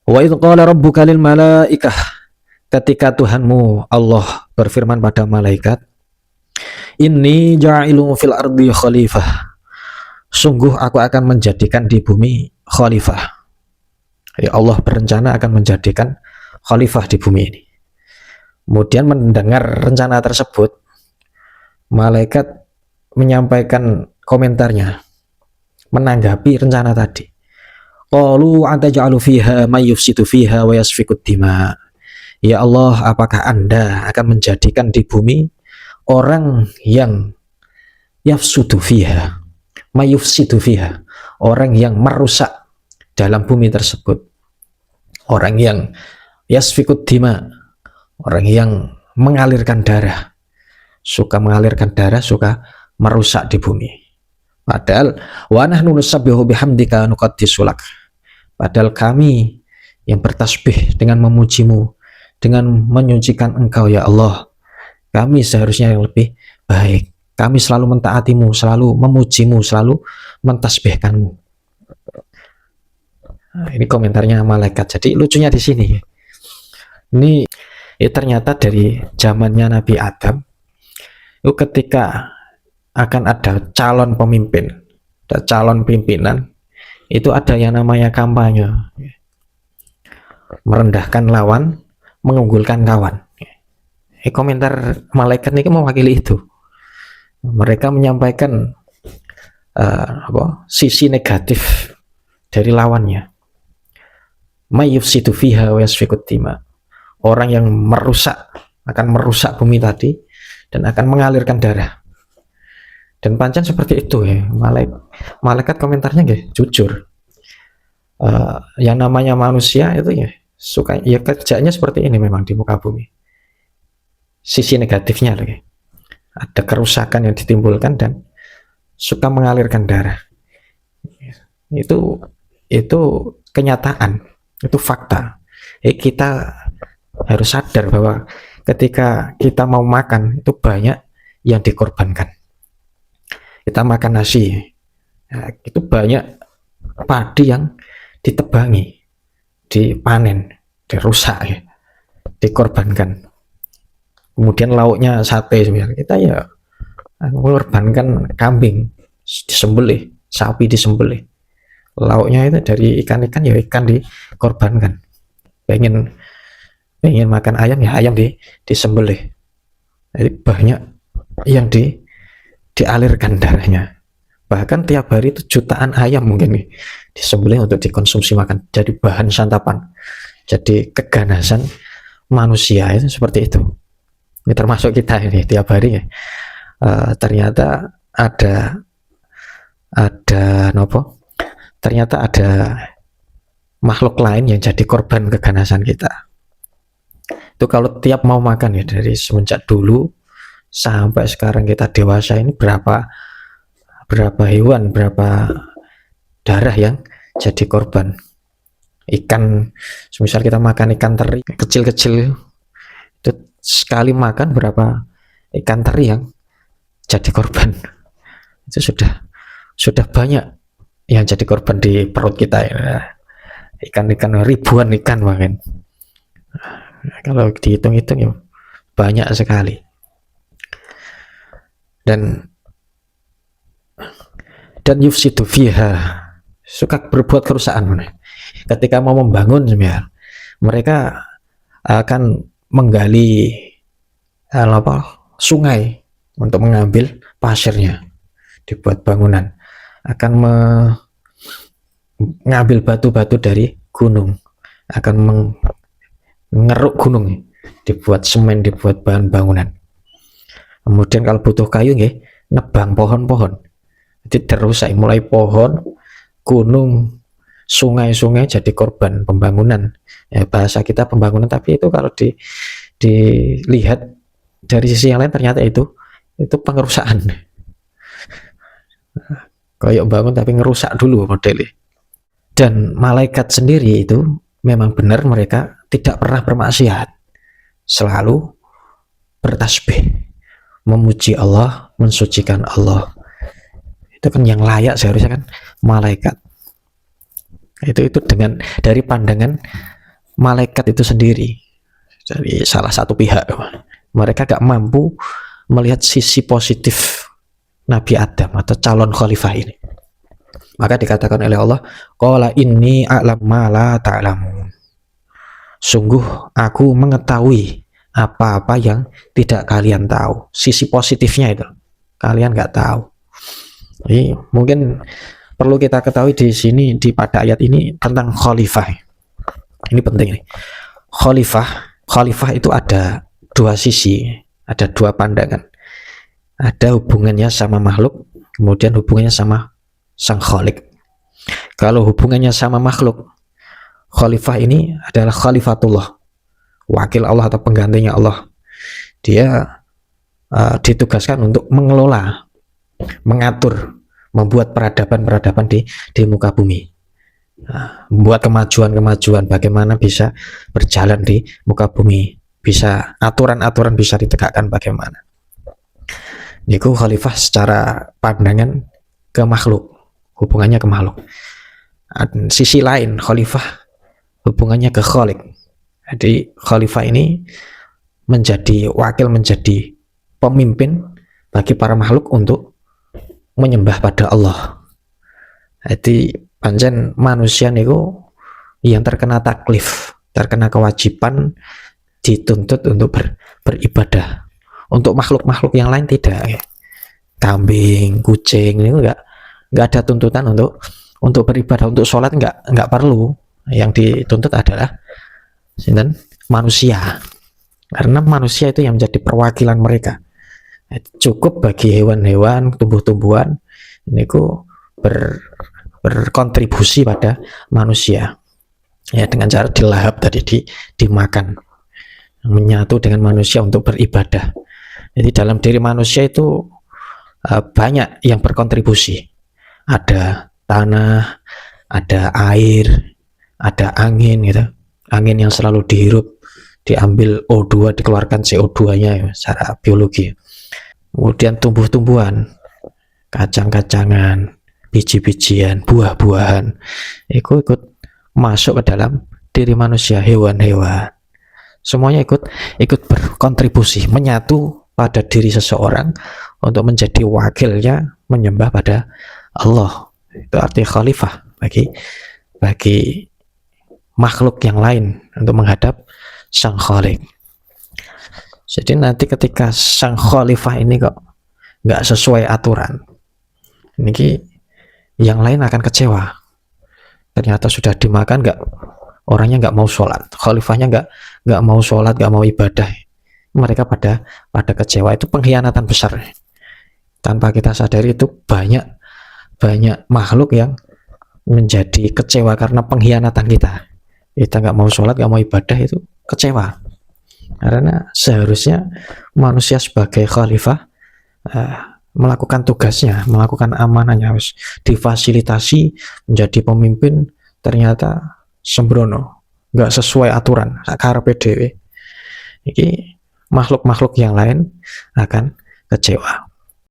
Wa idz qala rabbuka lil malaikah, ketika Tuhanmu Allah berfirman pada malaikat, inni ja'ilun fil ardi khalifah, sungguh aku akan menjadikan di bumi khalifah. Jadi Allah berencana akan menjadikan khalifah di bumi ini. Kemudian mendengar rencana tersebut, malaikat menyampaikan komentarnya, menanggapi rencana tadi. Qalu ataj'alu fiha may yufsidu fiha wa yasfikud dima. Ya Allah, apakah Anda akan menjadikan di bumi orang yang yafsudu fiha, may yufsidu fiha, orang yang merusak dalam bumi tersebut, orang yang yasfikud dima, orang yang mengalirkan darah, suka mengalirkan darah, suka merusak di bumi. Padahal wa nahnu nusabbihu bihamdika nuqaddisu lak, padahal kami yang bertasbih dengan memujimu, dengan menyucikan Engkau ya Allah, kami seharusnya yang lebih baik. Kami selalu mentaatimu, selalu memujimu, selalu mentasbihkanmu. Nah, ini komentarnya malaikat. Jadi lucunya di sini, ini ternyata dari zamannya Nabi Adam, itu ketika akan ada calon pemimpin, ada calon pimpinan, itu ada yang namanya kampanye, merendahkan lawan, mengunggulkan kawan. Komentar malaikat ini mewakili itu. Mereka menyampaikan sisi negatif dari lawannya. May yufsidu fiha wa yasfikud dima, orang yang akan merusak bumi tadi dan akan mengalirkan darah. Dan pancen seperti itu ya, malaikat komentarnya ya jujur. Yang namanya manusia itu ya suka, ya kerjanya seperti ini memang di muka bumi. Sisi negatifnya lagi, ada kerusakan yang ditimbulkan dan suka mengalirkan darah. Itu kenyataan, itu fakta. Kita harus sadar bahwa ketika kita mau makan itu banyak yang dikorbankan. Kita makan nasi, itu banyak padi yang ditebangi, dipanen, dirusak ya, dikorbankan. Kemudian lauknya sate, sebenarnya kita ya mengorbankan kambing disembelih, sapi disembelih. Lauknya itu dari ikan-ikan, ya ikan dikorbankan. Pengen makan ayam, ya ayam disembelih. Jadi banyak yang dialirkan darahnya. Bahkan tiap hari itu jutaan ayam mungkin nih disembelih untuk dikonsumsi makan, jadi bahan santapan. Jadi keganasan manusia itu seperti itu. Ini termasuk kita ini tiap hari ya. Ternyata ada ternyata ada makhluk lain yang jadi korban keganasan kita. Itu kalau tiap mau makan ya, dari semenjak dulu sampai sekarang kita dewasa ini, berapa hewan, berapa darah yang jadi korban. Ikan, misal kita makan ikan teri kecil-kecil, itu sekali makan berapa ikan teri yang jadi korban. Itu sudah banyak yang jadi korban di perut kita ya. Ikan-ikan, ribuan ikan bahkan. Kalau dihitung-hitung ya banyak sekali. Dan yufsidu fiha, suka berbuat kerusakan. Ketika mau membangun sebenarnya, mereka akan menggali sungai untuk mengambil pasirnya, dibuat bangunan, akan mengambil batu-batu dari gunung, akan mengeruk gunung, dibuat semen, dibuat bahan bangunan. Kemudian kalau butuh kayu ya nebang pohon-pohon, jadi terusak, mulai pohon, gunung, sungai-sungai jadi korban pembangunan. Ya, bahasa kita pembangunan, tapi itu kalau dilihat dari sisi yang lain ternyata itu pengerusakan. Kayak bangun tapi ngerusak dulu modelnya. Dan malaikat sendiri itu memang benar mereka tidak pernah bermaksiat, selalu bertasbih, memuji Allah, mensucikan Allah. Itu kan yang layak seharusnya kan malaikat. Itu dengan dari pandangan malaikat itu sendiri, dari salah satu pihak, mereka gak mampu melihat sisi positif Nabi Adam atau calon khalifah ini. Maka dikatakan oleh Allah, qala inni a'lam ma la ta'lamun. Sungguh aku mengetahui apa-apa yang tidak kalian tahu. Sisi positifnya itu kalian nggak tahu. Jadi mungkin perlu kita ketahui di sini, pada ayat ini tentang khalifah. Ini penting nih. Khalifah itu ada dua sisi, ada dua pandangan. Ada hubungannya sama makhluk, kemudian hubungannya sama sang khalik. Kalau hubungannya sama makhluk, khalifah ini adalah khalifatullah, wakil Allah atau penggantinya Allah. Dia ditugaskan untuk mengelola, mengatur, membuat peradaban-peradaban di muka bumi, membuat kemajuan-kemajuan, bagaimana bisa berjalan di muka bumi, bisa aturan-aturan bisa ditegakkan bagaimana. Niku khalifah secara pandangan ke makhluk, hubungannya ke makhluk. Sisi lain khalifah hubungannya ke khalik. Jadi khalifah ini menjadi wakil, menjadi pemimpin bagi para makhluk untuk menyembah pada Allah. Jadi pancen manusia niku yang terkena taklif, terkena kewajiban, dituntut untuk beribadah. Untuk makhluk-makhluk yang lain tidak. Kambing, kucing ini enggak ada tuntutan untuk beribadah, untuk sholat enggak perlu. Yang dituntut adalah manusia, karena manusia itu yang menjadi perwakilan mereka. Cukup bagi hewan-hewan, tumbuh-tumbuhan ini berkontribusi pada manusia, ya, dengan cara dilahap tadi, dimakan, menyatu dengan manusia untuk beribadah. Jadi dalam diri manusia itu banyak yang berkontribusi. Ada tanah, ada air, ada angin gitu. Angin yang selalu dihirup, diambil O2, dikeluarkan CO2-nya ya, secara biologi. Kemudian tumbuh-tumbuhan, kacang-kacangan, biji-bijian, buah-buahan, ikut masuk ke dalam diri manusia, hewan-hewan. Semuanya ikut berkontribusi, menyatu pada diri seseorang untuk menjadi wakilnya menyembah pada Allah. Itu arti khalifah bagi makhluk yang lain untuk menghadap sang khalik. Jadi nanti ketika sang khalifah ini kok nggak sesuai aturan, ini yang lain akan kecewa. Ternyata sudah dimakan, orangnya nggak mau sholat, khalifahnya nggak mau sholat, nggak mau ibadah. Mereka pada kecewa. Itu pengkhianatan besar. Tanpa kita sadari itu banyak makhluk yang menjadi kecewa karena pengkhianatan kita. Kita nggak mau sholat, nggak mau ibadah, itu kecewa. Karena seharusnya manusia sebagai khalifah melakukan tugasnya, melakukan amanahnya, harus difasilitasi menjadi pemimpin, ternyata sembrono, nggak sesuai aturan, karepe dhewe. Iki makhluk-makhluk yang lain akan kecewa.